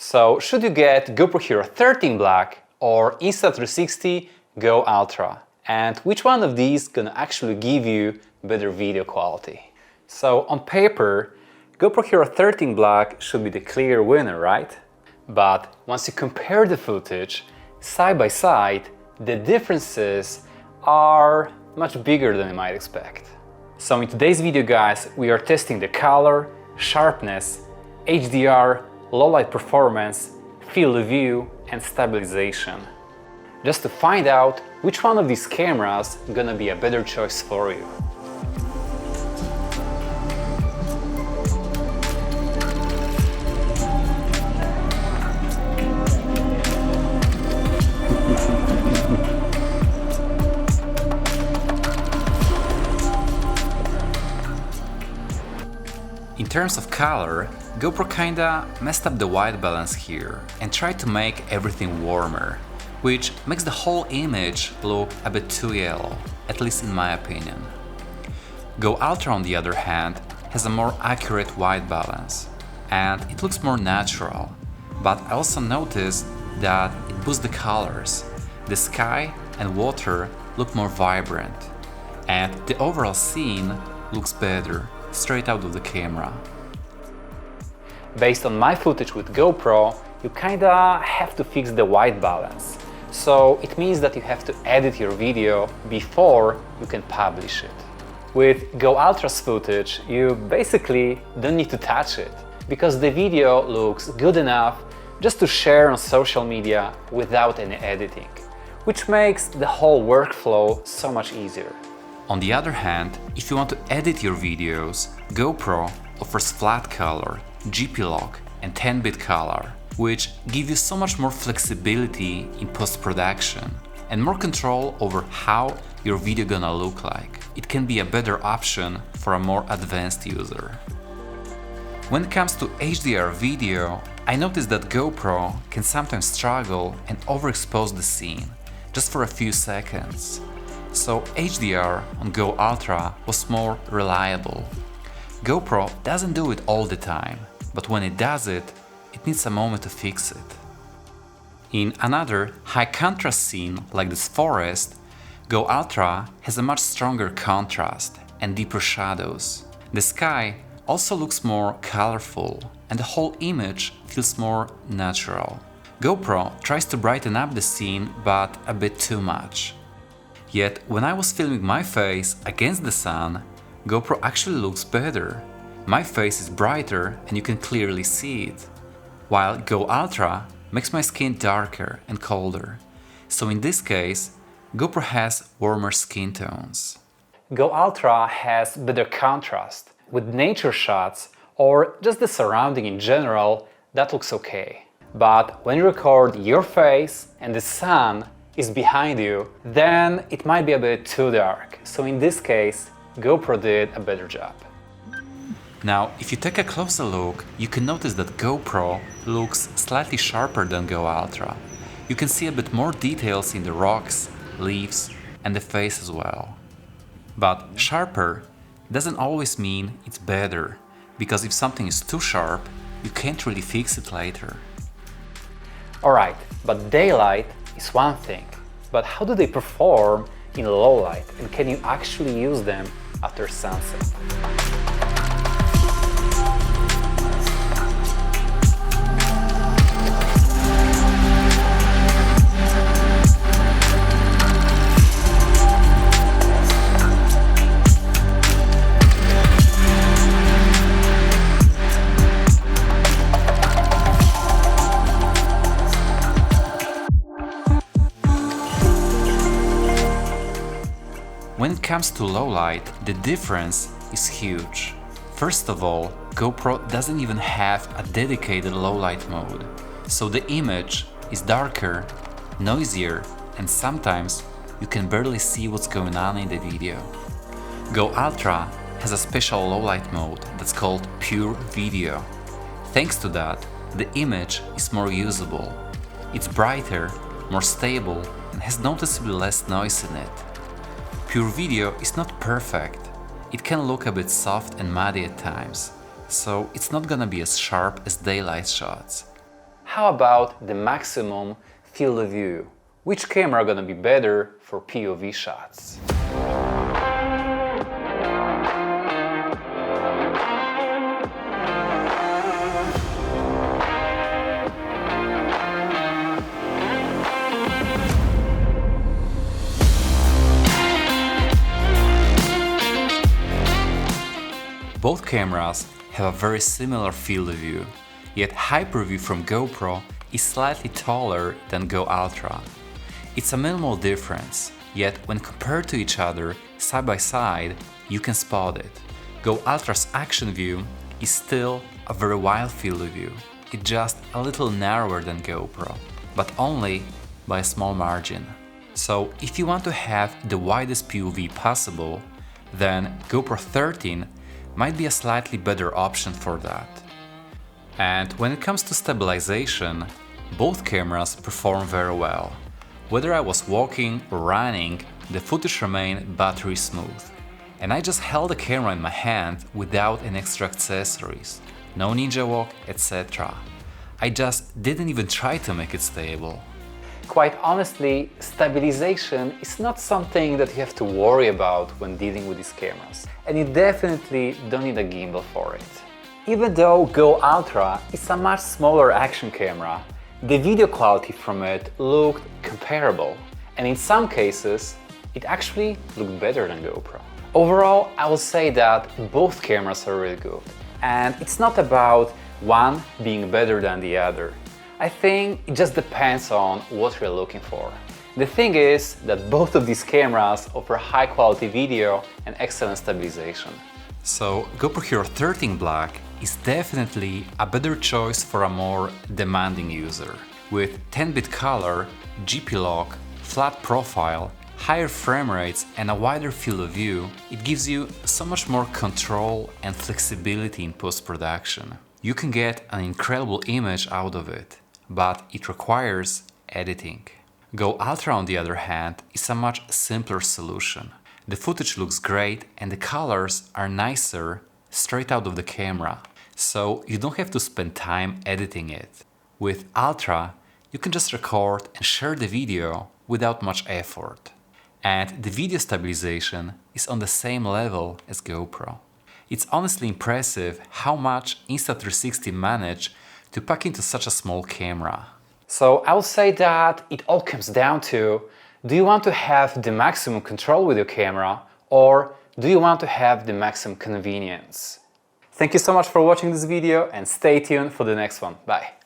So should you get GoPro Hero 13 Black or Insta360 GO Ultra? And which one of these gonna actually give you better video quality? So on paper, GoPro Hero 13 Black should be the clear winner, right? But once you compare the footage side by side, the differences are much bigger than you might expect. So in today's video, guys, we are testing the color, sharpness, HDR, low light performance, field of view and stabilization. Just to find out which one of these cameras is gonna be a better choice for you. In terms of color, GoPro kinda messed up the white balance here and tried to make everything warmer, which makes the whole image look a bit too yellow, at least in my opinion. GO Ultra, on the other hand, has a more accurate white balance and it looks more natural, but I also noticed that it boosts the colors. The sky and water look more vibrant and the overall scene looks better straight out of the camera. Based on my footage with GoPro, you kinda have to fix the white balance. So it means that you have to edit your video before you can publish it. With GO Ultra's footage, you basically don't need to touch it, because the video looks good enough just to share on social media without any editing, which makes the whole workflow so much easier. On the other hand, if you want to edit your videos, GoPro offers flat color, GP lock and 10-bit color, which give you so much more flexibility in post-production and more control over how your video gonna look like. It can be a better option for a more advanced user. When it comes to HDR video, I noticed that GoPro can sometimes struggle and overexpose the scene just for a few seconds. So HDR on GO Ultra was more reliable. GoPro doesn't do it all the time, but when it does it, it needs a moment to fix it. In another high contrast scene like this forest, GO Ultra has a much stronger contrast and deeper shadows. The sky also looks more colorful and the whole image feels more natural. GoPro tries to brighten up the scene, but a bit too much. Yet when I was filming my face against the sun, GoPro actually looks better. My face is brighter and you can clearly see it, while GO Ultra makes my skin darker and colder. So in this case, GoPro has warmer skin tones. GO Ultra has better contrast. With nature shots or just the surrounding in general, that looks okay. But when you record your face and the sun is behind you, then it might be a bit too dark. So in this case, GoPro did a better job. Now, if you take a closer look, you can notice that GoPro looks slightly sharper than GO Ultra. You can see a bit more details in the rocks, leaves and the face as well. But sharper doesn't always mean it's better, because if something is too sharp, you can't really fix it later. Alright, but daylight is one thing, but how do they perform in low light, and can you actually use them after sunset? When it comes to low light, the difference is huge. First of all, GoPro doesn't even have a dedicated low light mode, so the image is darker, noisier, and sometimes you can barely see what's going on in the video. GO Ultra has a special low light mode that's called Pure Video. Thanks to that, the image is more usable. It's brighter, more stable, and has noticeably less noise in it. Pure Video is not perfect. It can look a bit soft and muddy at times, so it's not gonna be as sharp as daylight shots. how about the maximum field of view? Which camera gonna be better for POV shots? Both cameras have a very similar field of view, yet Hyperview from GoPro is slightly taller than Go Ultra. It's a minimal difference, yet when compared to each other side by side, you can spot it. Go Ultra's action view is still a very wide field of view. It's just a little narrower than GoPro, but only by a small margin. So if you want to have the widest POV possible, then GoPro 13 might be a slightly better option for that. And when it comes to stabilization, both cameras perform very well. Whether I was walking or running, the footage remained battery smooth. And I just held the camera in my hand without any extra accessories, no ninja walk, etc. I just didn't even try to make it stable. Quite honestly, stabilization is not something that you have to worry about when dealing with these cameras, and you definitely don't need a gimbal for it. Even though Go Ultra is a much smaller action camera, the video quality from it looked comparable, and in some cases, it actually looked better than GoPro. Overall, I will say that both cameras are really good, and it's not about one being better than the other. I think it just depends on what you're looking for. The thing is that both of these cameras offer high quality video and excellent stabilization. So GoPro Hero 13 Black is definitely a better choice for a more demanding user. With 10-bit color, GP lock, flat profile, higher frame rates and a wider field of view, it gives you so much more control and flexibility in post-production. You can get an incredible image out of it, but it requires editing. Go Ultra, on the other hand, is a much simpler solution. The footage looks great and the colors are nicer straight out of the camera, so you don't have to spend time editing it. With Ultra, you can just record and share the video without much effort. And the video stabilization is on the same level as GoPro. It's honestly impressive how much Insta360 managed to pack into such a small camera. So I would say that it all comes down to, do you want to have the maximum control with your camera, or do you want to have the maximum convenience? Thank you so much for watching this video and stay tuned for the next one. Bye!